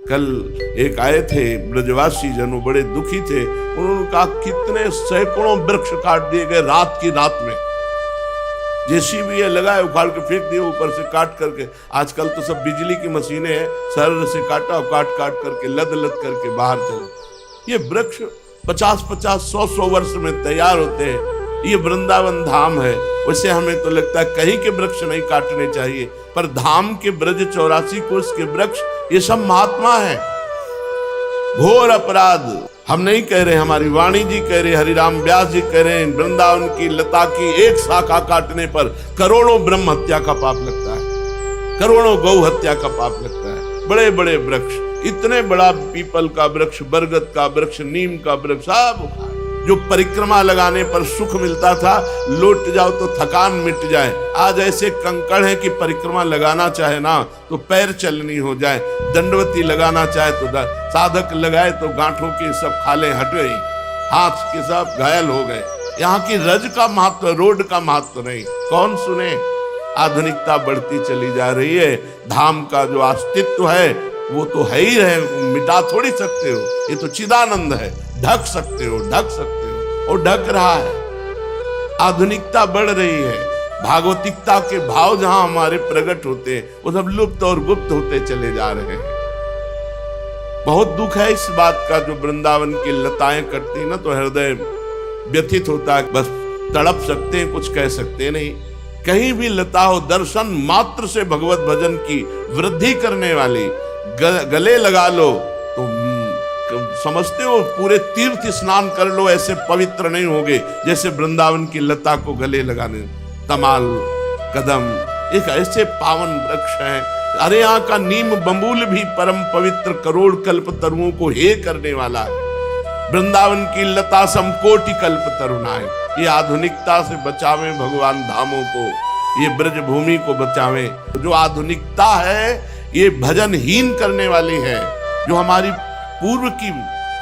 कल एक आए थे ब्रजवासी जनों, बड़े दुखी थे। उन्होंने कहा कितने सैकड़ों वृक्ष काट दिए गए रात की रात में। जेसीबी लगाए, उखाड़ के फेंक दिए ऊपर से काट करके। आजकल तो सब बिजली की मशीनें हैं, सरल से काटा, काट काट करके लद लद करके बाहर चलो। ये वृक्ष 50-50, 100-100 वर्ष में तैयार होते हैं। ये वृंदावन धाम है। वैसे हमें तो लगता है कहीं के वृक्ष नहीं काटने चाहिए, पर धाम के ब्रज 84 कोष के वृक्ष ये सब महात्मा है। घोर अपराध हम नहीं कह रहे, हमारी वाणी जी कह रहे, हरिराम व्यास जी कह रहे हैं, वृंदावन की लता की एक शाखा काटने पर करोड़ों ब्रह्म हत्या का पाप लगता है, करोड़ों गौ हत्या का पाप लगता है। बड़े बड़े वृक्ष, इतने बड़ा पीपल का वृक्ष, बरगद का वृक्ष, नीम का वृक्ष, सब जो परिक्रमा लगाने पर सुख मिलता था, लौट जाओ तो थकान मिट जाए। आज ऐसे कंकड़ है कि परिक्रमा लगाना चाहे ना तो पैर चलनी हो जाए, दंडवती लगाना चाहे तो साधक लगाए तो गांठों के सब खाले हट गई, हाथ के सब घायल हो गए। यहाँ की रज का महत्व, रोड का महत्व नहीं, कौन सुने। आधुनिकता बढ़ती चली जा रही है। धाम का जो अस्तित्व है वो तो है ही है, मिटा थोड़ी सकते हो। ये तो चिदानंद है, ढक सकते हो, ढक सकते हो, और ढक रहा है। आधुनिकता बढ़ रही है। भागवतिकता के भाव जहां हमारे प्रकट होते हैं वो सब लुप्त और गुप्त होते चले जा रहे हैं। बहुत दुख है इस बात का। जो वृंदावन की लताएं कटती ना तो हृदय व्यथित होता है। बस तड़प सकते हैं, कुछ कह सकते नहीं। कहीं भी लता हो, दर्शन मात्र से भगवत भजन की वृद्धि करने वाली गले लगा लो तो समझते हो पूरे तीर्थ स्नान कर लो, ऐसे पवित्र नहीं होगे जैसे वृंदावन की लता को गले लगाने। तमाल, कदम एक ऐसे पावन वृक्ष हैं। अरे यहाँ का नीम बबूल भी परम पवित्र करोड़ कल्प तरुओं को हे करने वाला है। वृंदावन की लता समकोटि कल्प तरुणाएं। ये आधुनिकता से बचावे भगवान धामों को, ये ब्रज भूमि को बचावे। जो आधुनिकता है ये भजनहीन करने वाली है। जो हमारी पूर्व की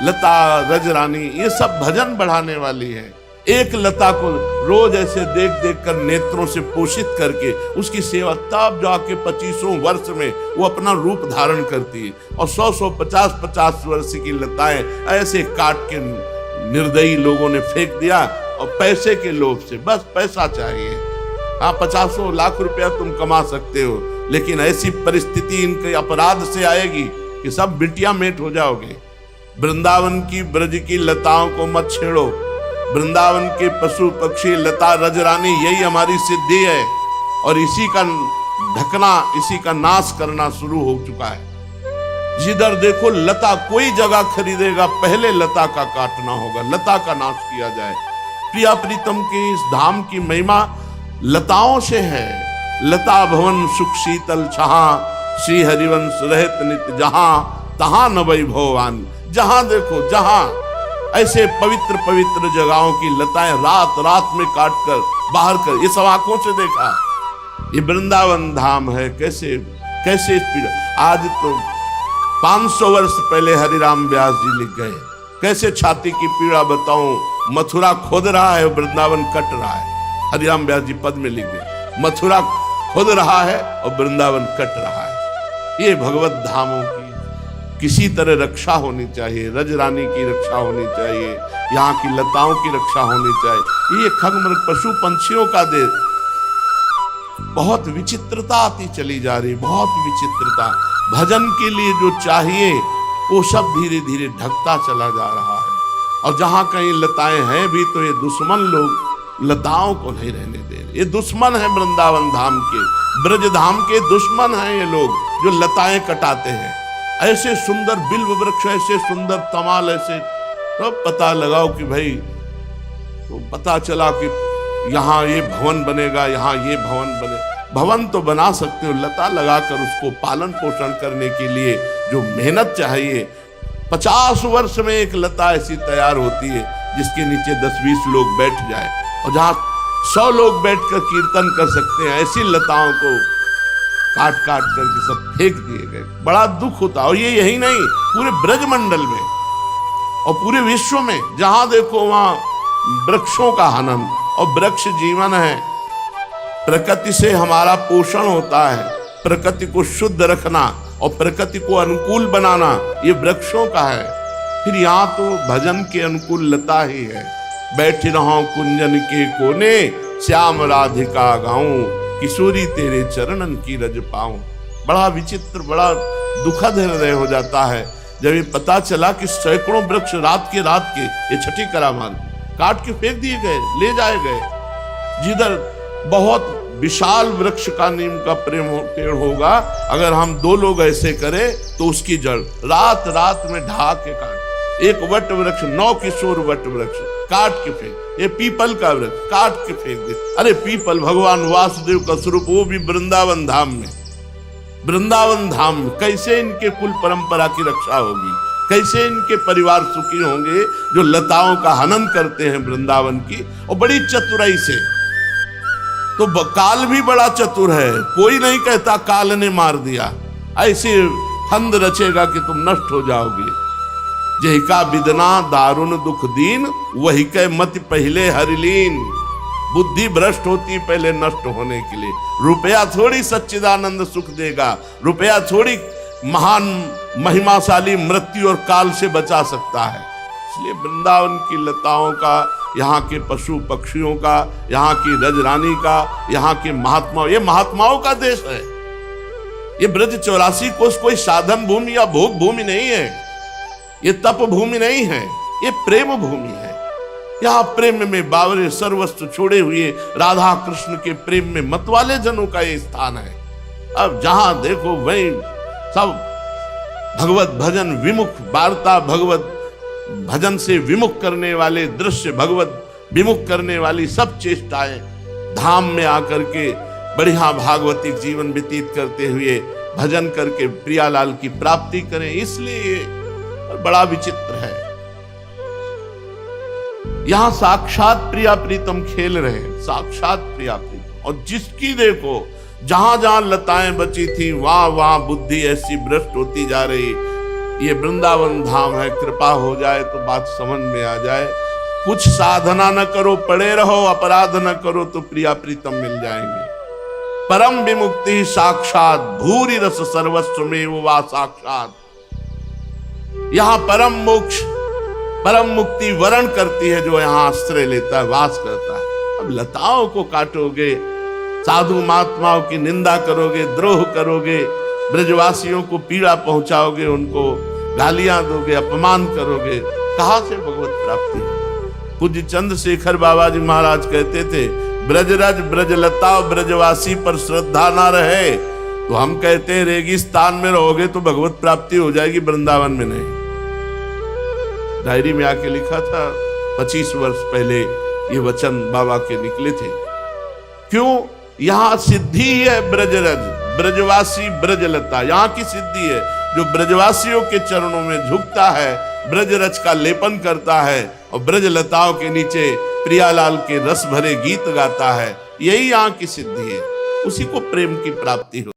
लता, रजरानी, ये सब भजन बढ़ाने वाली है। एक लता को रोज ऐसे देख देख कर नेत्रों से पोषित करके उसकी सेवा, तब जाके 25 वर्ष में वो अपना रूप धारण करती है। और 100-100, 50-50 वर्ष की लताएं ऐसे काट के निर्दयी लोगों ने फेंक दिया, और पैसे के लोभ से, बस पैसा चाहिए। हाँ, 50 लाख रुपया तुम कमा सकते हो, लेकिन ऐसी परिस्थिति इनके अपराध से आएगी कि सब बिटिया मेट हो जाओगे। वृंदावन की ब्रज की लताओं को मत छेड़ो। वृंदावन के पशु पक्षी, लता, रजरानी, यही हमारी सिद्धि है। और इसी का ढकना, इसी का नाश करना शुरू हो चुका है। जिधर देखो लता, कोई जगह खरीदेगा पहले लता का काटना होगा, लता का नाश किया जाए। प्रिया प्रीतम की इस धाम की महिमा लताओं से है। लता भवन सुख शीतल छहा, श्री हरिवंश रहत नित जहां, तहां न वैभवान। जहां देखो, जहां ऐसे पवित्र पवित्र जगहों की लताएं रात रात में काट कर बाहर कर, ये सब आंखों से देखा। ये वृंदावन धाम है। कैसे कैसे आज तो 500 वर्ष पहले हरिराम व्यास जी लिख गए। कैसे छाती की पीड़ा बताऊं। मथुरा खोद रहा है, वृंदावन कट रहा है। हरिराम व्यास जी पद में लिख गए, मथुरा खुद रहा है और वृंदावन कट रहा है। ये भगवत धामों की किसी तरह रक्षा होनी चाहिए। रजरानी की रक्षा होनी चाहिए, यहाँ की लताओं की रक्षा होनी चाहिए। ये खगमृग पशु पंछियों का देश। बहुत विचित्रता आती चली जा रही, बहुत विचित्रता। भजन के लिए जो चाहिए वो सब धीरे धीरे ढकता चला जा रहा है। और जहाँ कहीं लताएं हैं भी तो ये दुश्मन लोग लताओं को नहीं रहने दे रहे। ये दुश्मन है वृंदावन धाम के, ब्रज धाम के दुश्मन हैं ये लोग जो लताएं कटाते हैं। ऐसे सुंदर बिल्व वृक्ष, ऐसे सुंदर तमाल, ऐसे तो पता लगाओ कि भाई, तो पता चला कि यहाँ ये भवन बनेगा, यहाँ ये भवन बने। भवन तो बना सकते हो, लता लगाकर उसको पालन पोषण करने के लिए जो मेहनत चाहिए। 50 वर्ष में एक लता ऐसी तैयार होती है जिसके नीचे 10-20 लोग बैठ जाए, और जहां 100 लोग बैठकर कीर्तन कर सकते हैं, ऐसी लताओं को काट काट करके सब फेंक दिए गए। बड़ा दुख होता। और ये यही नहीं, पूरे ब्रजमंडल में और पूरे विश्व में जहां देखो वहां वृक्षों का हनन। और वृक्ष जीवन है, प्रकृति से हमारा पोषण होता है, प्रकृति को शुद्ध रखना। और प्रकृति को अनुकूल बनाना ये वृक्षों का है। फिर यहाँ तो भजन के अनुकूल लता ही है। बैठ रहा कुंजन के कोने, श्याम राधिका गाऊं, किशोरी तेरे चरणन की रज पाऊं। बड़ा विचित्र, बड़ा दुखद हृदय हो जाता है जब ये पता चला कि सैकड़ों वृक्ष रात के ये छठी करामात काट के फेंक दिए गए, ले जाए गए। जिधर बहुत विशाल वृक्ष का नीम का पेड़ होगा, अगर हम 2 लोग ऐसे करें तो उसकी जड़ रात रात में ढा के काट। एक वट वृक्ष, 9 किशोर वट वृक्ष काट के फेंक। ये पीपल का वृक्ष काट के फेंक दे। अरे पीपल भगवान वासुदेव का स्वरूप, वो भी वृंदावन धाम में। वृंदावन धाम में कैसे इनके कुल परंपरा की रक्षा होगी, कैसे इनके परिवार सुखी होंगे जो लताओं का हनन करते हैं वृंदावन की, और बड़ी चतुराई से। तो काल भी बड़ा चतुर है, कोई नहीं कहता काल ने मार दिया। ऐसे फंद रचेगा कि तुम नष्ट हो जाओगे। जही का बिदना दारुण दुख दीन, वही के मत पहले हरिलीन। बुद्धि भ्रष्ट होती पहले नष्ट होने के लिए। रुपया थोड़ी सच्चिदानंद सुख देगा, रुपया थोड़ी महान महिमाशाली मृत्यु और काल से बचा सकता है। इसलिए वृंदावन की लताओं का, यहाँ के पशु पक्षियों का, यहाँ की रजरानी का, यहाँ के महात्माओं, ये महात्माओं का देश है। ये ब्रज 84 कोस कोई साधन भूमि या भोग भूमि नहीं है, ये तप भूमि नहीं है, ये प्रेम भूमि है। यहाँ प्रेम में बावरे सर्वस्व छोड़े हुए राधा कृष्ण के प्रेम में मतवाले जनों का ये स्थान है। अब जहां देखो वहीं सब भगवत भजन विमुख वार्ता, भगवत भजन से विमुख करने वाले दृश्य, भगवत विमुख करने वाली सब चेष्टाएं धाम में आकर के बढ़िया भागवतिक जीवन व्यतीत करते हुए भजन करके प्रियालाल की प्राप्ति करें। इसलिए बड़ा विचित्र है, यहां साक्षात प्रिया प्रीतम खेल रहे हैं, साक्षात प्रिया प्रीतम। और जिसकी देखो जहां जहां लताएं बची थी वहां वहां बुद्धि ऐसी भ्रष्ट होती जा रही। ये वृंदावन धाम है, कृपा हो जाए तो बात समझ में आ जाए। कुछ साधना न करो, पड़े रहो, अपराध न करो तो प्रिया प्रीतम मिल जाएंगे। परम विमुक्ति साक्षात, भूरि रस सर्वस्व में वो वा साक्षात। यहां परम मोक्ष, परम मुक्ति वरण करती है जो यहाँ आश्रय लेता है, वास करता है। अब लताओं को काटोगे, साधु महात्माओं की निंदा करोगे, द्रोह करोगे, ब्रजवासियों को पीड़ा पहुंचाओगे, उनको गालियां दोगे, अपमान करोगे, कहां से भगवत प्राप्ति है? पूज्य चंद्रशेखर बाबा जी महाराज कहते थे, ब्रजरज ब्रजलता ब्रजवासी पर श्रद्धा ना रहे तो हम कहते हैं रेगिस्तान में रहोगे तो भगवत प्राप्ति हो जाएगी, वृंदावन में नहीं। डायरी में आके लिखा था 25 वर्ष पहले ये वचन बाबा के निकले थे। क्यों? यहाँ सिद्धि है ब्रजरज, ब्रजवासी ब्रजलता, यहाँ की सिद्धि है। जो ब्रजवासियों के चरणों में झुकता है, ब्रजरज का लेपन करता है और ब्रजलताओं के नीचे प्रियालाल के रस भरे गीत गाता है, यही यहाँ की सिद्धि है। उसी को प्रेम की प्राप्ति हो।